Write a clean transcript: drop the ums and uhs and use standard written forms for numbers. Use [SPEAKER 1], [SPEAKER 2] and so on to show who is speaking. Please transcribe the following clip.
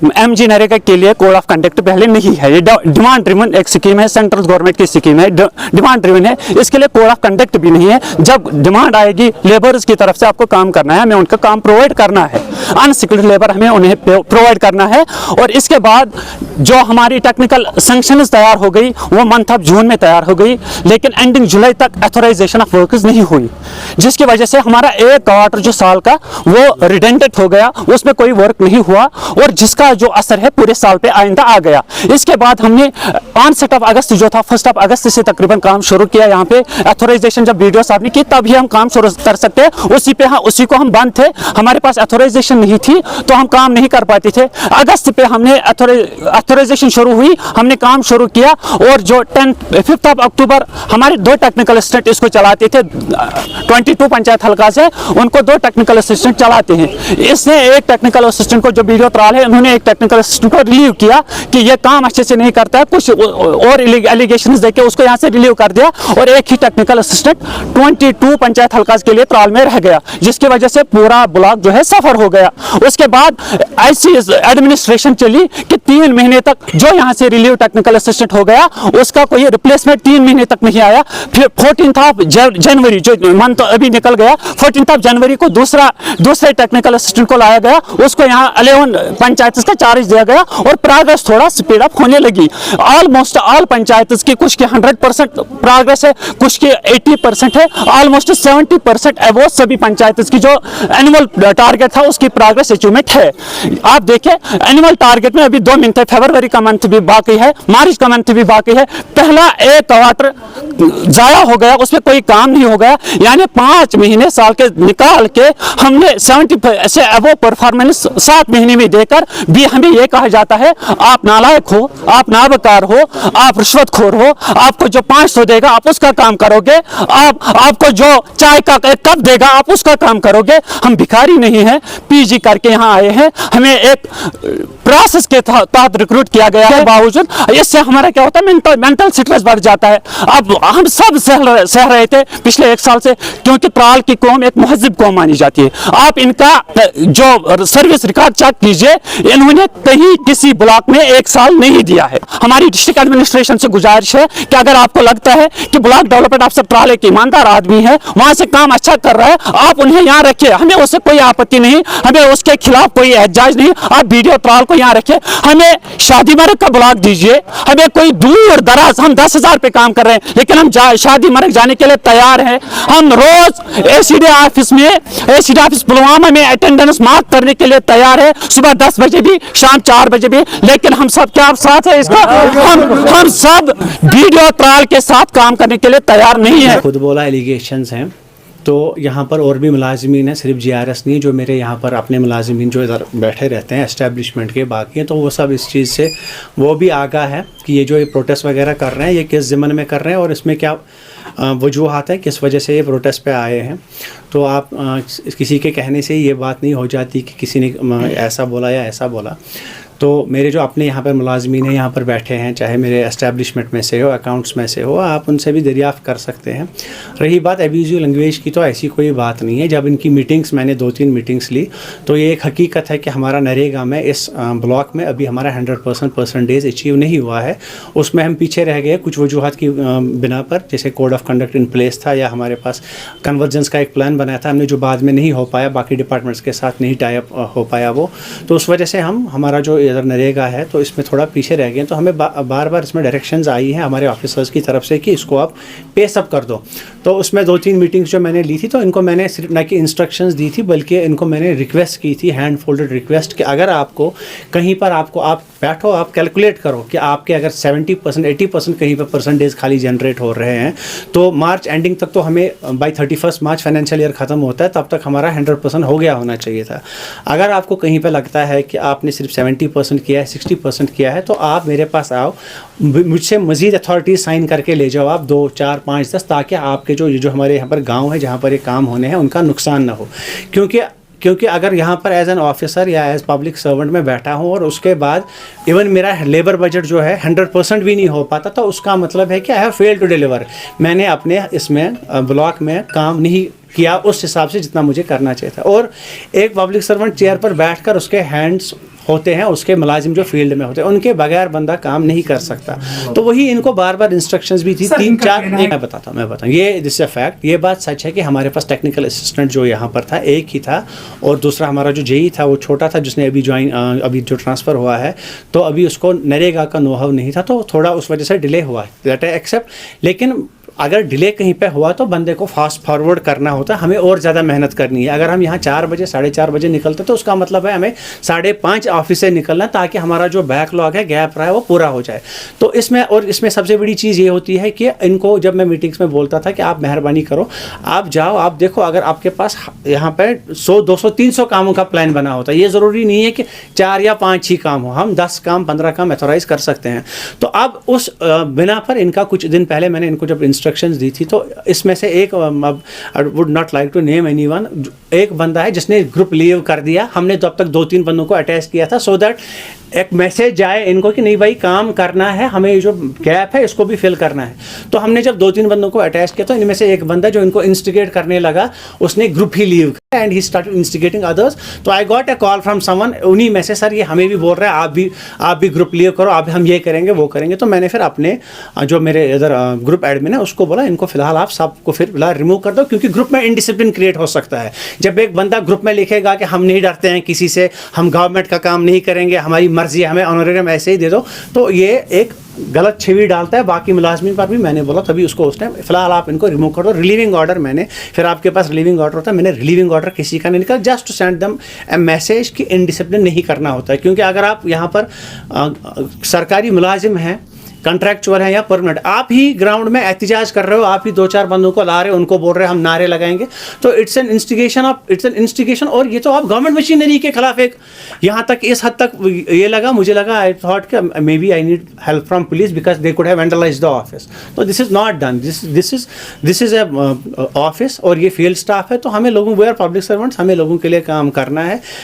[SPEAKER 1] MG NREGA के लिए code of conduct पहले नहीं है। ये डिमांड ड्रिवन एक स्कीम है, सेंट्रल गवर्नमेंट की स्कीम है, डिमांड ड्रिवन है, इसके लिए कोड ऑफ कंडक्ट भी नहीं है। जब डिमांड आएगी लेबर्स की तरफ से आपको काम करना है, हमें उनका काम प्रोवाइड करना है, अनस्किल्ड लेबर हमें उन्हें प्रोवाइड करना है। और इसके बाद जो हमारी टेक्निकल सैंक्शंस तैयार हो गई वो मंथ ऑफ जून में तैयार हो गई, लेकिन एंडिंग जुलाई तक अथोराइजेशन ऑफ वर्कर्स नहीं हुई, जिसकी वजह से हमारा एक क्वार्टर जो साल का वो रिडेंडेंट हो गया, उसमें कोई वर्क नहीं हुआ और जिसका जो असर है पूरे साल पे आइंदा आ गया। इसके बाद हमने ऑनसेट ऑफ अगस्त जो था 1 अगस्त से तकरीबन काम शुरू किया। यहाँ पे अथोराइजेशन जब वीडियो साहब ने की तभी हम काम शुरू कर सकते हैं, उसी को हम बंद थे, हमारे पास अथोराइजेशन नहीं थी तो हम काम नहीं कर पाते थे। अगस्त पे हमने अथोराइजेशन शुरू हुई, हमने काम शुरू किया और जो 5 अक्टूबर हमारे 2 टेक्निकल असिस्टेंट इसको चलाते थे, 22 पंचायत हल्का से उनको 2 टेक्निकल असिस्टेंट चलाते हैं। इसने एक टेक्निकल असिस्टेंट को जो वीडियो त्राल है उन्होंने एक टेक्निकल असिस्टेंट को रिलीव किया कि ये काम अच्छे से नहीं करता है, कुछ और एलिगेशंस देके उसको यहाँ से रिलीव कर दिया और एक ही टेक्निकल असिस्टेंट 22 पंचायत हल्का के लिए त्राल में रह गया, जिसकी वजह से पूरा ब्लॉक जो है सफर हो गया। उसके बाद ऐसी एडमिनिस्ट्रेशन चली कि 3 महीने तक जो यहाँ से रिलीव टेक्निकल असिस्टेंट हो गया उसका कोई रिप्लेसमेंट 3 महीने तक नहीं आया। फिर 14 जनवरी जो मंथ तो अभी निकल गया, 14 जनवरी को दूसरे टेक्निकल असिस्टेंट को लाया गया, उसको यहाँ 11 पंचायत का चार्ज दिया गया और प्रोग्रेस थोड़ा स्पीड अप होने लगी। ऑलमोस्ट ऑल पंचायत की कुछ की 100% प्रोग्रेस है, कुछ की 80% है, ऑलमोस्ट 70% अबोव सभी पंचायत की जो एनुअल टारगेट था उसकी प्रोग्रेस अचीवमेंट है। आप देखें एनुअल टारगेट में अभी 2 मंथ है, फरवरी का मंथ भी बाकी है, मार्च का मंथ भी बाकी है। पहला एक क्वार्टर जाया हो गया, उसमें कोई काम नहीं हो गया, यानी 5 महीने साल के निकाल के हमने 70 से अबोव परफॉर्मेंस 7 महीने में देकर भी हमें यह कहा जाता है आप नालायक हो, आप नाबकार हो, आप रिश्वतखोर हो, आपको जो 500 देगा आप उसका काम करोगे, आपको जो चाय का एक कप देगा आप उसका काम करोगे। हम भिखारी नहीं हैं, पीजी करके यहाँ आए हैं, हमें एक प्रोसेस के तहत रिक्रूट किया गया है, बावजूद इससे हमारा क्या होता है मेंटल स्ट्रेस बढ़ जाता है। अब हम सब सह रहे थे पिछले 1 साल से, क्योंकि त्राल की कौम एक महजिब कौम मानी जाती है। आप इनका जो सर्विस रिकॉर्ड चेक कीजिए, इन्होंने कहीं किसी ब्लॉक में 1 साल नहीं दिया है। हमारी डिस्ट्रिक्ट एडमिनिस्ट्रेशन से गुजारिश है कि अगर आपको लगता है कि ब्लॉक डेवलपमेंट अफसर त्राल एक ईमानदार आदमी है, वहां से काम अच्छा कर रहा है, आप उन्हें यहाँ रखिए, हमें उससे कोई आपत्ति नहीं, हमें उसके खिलाफ कोई एहतजाज नहीं, आप वीडियो त्राल को यहाँ रखिए। हमें शादी मरग का ब्लॉक दीजिए, हमें कोई दूर दराज, हम 10,000 पे काम कर रहे हैं लेकिन हम शादी मरग जाने के लिए तैयार हैं। हम रोज एसीडी ऑफिस पुलवामा में अटेंडेंस मार्क करने के लिए तैयार है, सुबह 10 बजे भी, शाम 4 बजे भी, लेकिन हम सब क्या साथ है इसका, हम सब वीडियो त्राल के साथ काम करने के लिए तैयार नहीं है।
[SPEAKER 2] खुद बोला एलिगेशंस हैं, तो यहाँ पर और भी मुलाजिमीन हैं, सिर्फ GRS नहीं, जो मेरे यहाँ पर अपने मुलाजिमीन जो इधर बैठे रहते हैं एस्टेब्लिशमेंट के बाकी हैं, तो वो सब इस चीज़ से वो भी आगाह है कि ये जो ये प्रोटेस्ट वगैरह कर रहे हैं ये किस ज़िम्मन में कर रहे हैं और इसमें क्या वजूहात है, किस वजह से ये प्रोटेस्ट पे आए हैं। तो आप किसी के कहने से ये बात नहीं हो जाती कि किसी ने ऐसा बोला या ऐसा बोला। तो मेरे जो अपने यहाँ पर मुलाजमीन हैं, यहाँ पर बैठे हैं, चाहे मेरे एस्टेब्लिशमेंट में से हो, अकाउंट्स में से हो, आप उनसे भी दरियाफ़्त कर सकते हैं। रही बात एब्यूज़िव लैंग्वेज की, तो ऐसी कोई बात नहीं है। जब इनकी मीटिंग्स मैंने 2-3 मीटिंग्स ली तो ये एक हकीकत है कि हमारा नरेगा में इस ब्लॉक में अभी हमारा 100% परसेंटेज अचीव नहीं हुआ है। उसमें हम पीछे रह गए कुछ वजूहत की बिना पर, जैसे code of conduct in place था या हमारे पास कन्वर्जेंस का एक प्लान बनाया था हमने, जो बाद में नहीं हो पाया, बाकी डिपार्टमेंट्स के साथ नहीं टाई अप हो पाया वो, तो उस वजह से हमारा जो इधर नरेगा है तो इसमें थोड़ा पीछे रह गए। तो हमें बार बार इसमें डायरेक्शंस आई हैं हमारे ऑफिसर्स की तरफ से कि इसको आप पेस अप कर दो। तो उसमें 2-3 मीटिंग्स जो मैंने ली थी, तो इनको मैंने सिर्फ ना कि इंस्ट्रक्शंस दी थी बल्कि इनको मैंने रिक्वेस्ट की थी, हैंड फोल्डेड रिक्वेस्ट, कि अगर आपको कहीं पर आप बैठो, आप कैलकुलेट करो कि आपके अगर 70% 80% कहीं पर परसेंटेज खाली जनरेट हो रहे हैं, तो मार्च एंडिंग तक, तो हमें बाई 31 मार्च फाइनेंशियल ईयर ख़त्म होता है, तब तक हमारा 100% हो गया होना चाहिए था। अगर आपको कहीं पर लगता है कि आपने सिर्फ 70% किया है, 60% किया है, तो आप मेरे पास आओ, मुझसे मज़ीद अथॉरिटी साइन करके ले जाओ आप 2, 4, 5, 10, ताकि आपके जो हमारे यहाँ पर गाँव है जहाँ पर ये काम होने हैं उनका नुकसान ना हो। क्योंकि अगर यहाँ पर एज एन ऑफिसर या एज पब्लिक सर्वेंट में बैठा हूँ और उसके बाद इवन मेरा लेबर बजट जो है 100% भी नहीं हो पाता, तो उसका मतलब है कि I have failed to deliver. मैंने अपने इसमें ब्लॉक में काम नहीं किया उस हिसाब से जितना मुझे करना चाहिए था। और एक पब्लिक सर्वेंट चेयर पर बैठकर उसके हैंड्स होते हैं, उसके मुलाजिम जो फील्ड में होते हैं, उनके बगैर बंदा काम नहीं कर सकता। तो वही इनको बार बार इंस्ट्रक्शंस भी थी, 3-4 मैं बताता हूँ ये दिस फैक्ट, ये बात सच है कि हमारे पास टेक्निकल असिस्टेंट जो यहाँ पर था एक ही था, और दूसरा हमारा जो जेई था वो छोटा था, जिसने अभी जो ट्रांसफ़र हुआ है, तो अभी उसको नरेगा का नोहाउ नहीं था, तो थोड़ा उस वजह से डिले हुआ है, दैट आई एक्सेप्ट। लेकिन अगर डिले कहीं पे हुआ तो बंदे को फास्ट फॉरवर्ड करना होता है, हमें और ज़्यादा मेहनत करनी है। अगर हम यहाँ 4 बजे 4:30 बजे निकलते तो उसका मतलब है हमें 5:30 ऑफिस से निकलना, ताकि हमारा जो बैकलॉग है, गैप रहा है, वो पूरा हो जाए। तो इसमें सबसे बड़ी चीज़ ये होती है कि इनको जब मैं मीटिंग्स में बोलता था कि आप मेहरबानी करो, आप जाओ, आप देखो, अगर आपके पास यहाँ पर 100, 200, 300 कामों का प्लान बना होता है, ये ज़रूरी नहीं है कि 4 या 5 ही काम हो, हम 10 काम 15 काम एथोराइज कर सकते हैं। तो अब उस बिना पर इनका कुछ दिन पहले मैंने इनको जब इंस्ट्रक्शंस दी थी, तो इसमें से एक, I would not like to name anyone, एक बंदा है जिसने ग्रुप लीव कर दिया। हमने तो अब तक 2-3 बंदों को अटैच किया था, सो दैट एक मैसेज जाए इनको कि नहीं भाई काम करना है, हमें जो गैप है इसको भी फिल करना है। तो हमने जब 2-3 बंदों को अटैच किया, तो इनमें से एक बंदा जो इनको इंस्टिगेट करने लगा, उसने ग्रुप ही लीव किया and he started instigating others. तो I got a call from someone, उन्हीं में से, सर ये हमें भी बोल रहा है आप भी ग्रुप लीव करो, आप हम ये करेंगे वो करेंगे। तो मैंने फिर अपने जो मेरे इधर ग्रुप एडमिन है उसको बोला, इनको फिलहाल आप सबको फिर फिलहाल रिमूव कर दो, क्योंकि ग्रुप में इनडिसिप्लिन क्रिएट हो सकता है। जब एक बंदा ग्रुप में लिखेगा कि हम नहीं डरते हैं किसी से, हम गवर्नमेंट का काम नहीं करेंगे, हमारी मर्जी, हमें ऑनरेरियम ऐसे ही दे दो, तो ये एक गलत छवि डालता है बाकी मुलाजमीन पर भी। मैंने बोला तभी उसको उस टाइम फिलहाल आप इनको रिमूव कर दो। रिलीविंग ऑर्डर मैंने, फिर आपके पास रिलीविंग ऑर्डर होता है, मैंने रिलीविंग ऑर्डर किसी का नहीं निकाला, just to send them a message कि इनडिसिप्लिन नहीं करना होता है। क्योंकि अगर आप यहाँ पर सरकारी मुलाजिम हैं, कॉन्ट्रैक्चुअल है या परमानेंट, आप ही ग्राउंड में एहतजाज कर रहे हो, आप ही 2-4 बंदों को ला रहे हो, उनको बोल रहे हैं हम नारे लगाएंगे, तो इट्स एन इंस्टिगेशन। और ये तो आप गवर्नमेंट मशीनरी के खिलाफ एक, यहाँ तक इस हद तक ये लगा, मुझे लगा, आई थॉट कि maybe I need help from police because they could have vandalised the office. तो this is not done, this is a office और ये फील्ड स्टाफ है, तो हमें लोगों, वी आर पब्लिक सर्वेंट्स, हमें लोगों के लिए काम करना है।